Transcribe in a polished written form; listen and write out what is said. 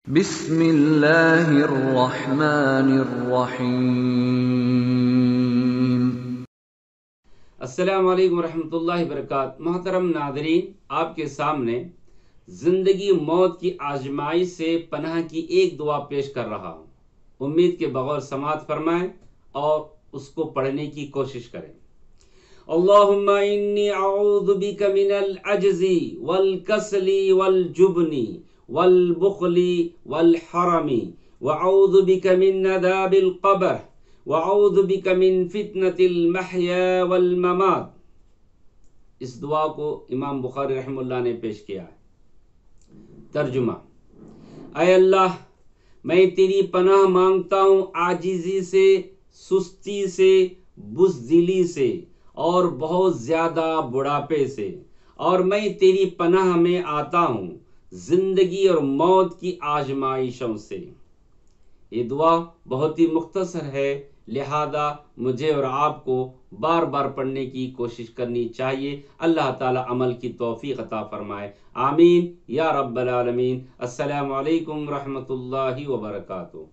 بسم اللہ الرحمن الرحیم۔ السلام علیکم ورحمۃ اللہ وبرکاتہ۔ محترم ناظرین، آپ کے سامنے زندگی موت کی آزمائش سے پناہ کی ایک دعا پیش کر رہا ہوں۔ امید کے بغور سماعت فرمائیں اور اس کو پڑھنے کی کوشش کریں۔ اللہم انی اعوذ بک من العجز والکسل والجبن والبخل والحرم واعوذ بک من عذاب القبر واعوذ بک من فتنة المحیا والممات۔ اس دعا کو امام بخاری رحمہ اللہ نے پیش کیا ہے۔ ترجمہ: اے اللہ، میں تیری پناہ مانگتا ہوں عاجزی سے، سستی سے، بزدلی سے اور بہت زیادہ بڑھاپے سے، اور میں تیری پناہ میں آتا ہوں زندگی اور موت کی آزمائشوں سے۔ یہ دعا بہت ہی مختصر ہے، لہذا مجھے اور آپ کو بار بار پڑھنے کی کوشش کرنی چاہیے۔ اللہ تعالی عمل کی توفیق عطا فرمائے، آمین یا رب العالمین۔ السلام علیکم ورحمۃ اللہ وبرکاتہ۔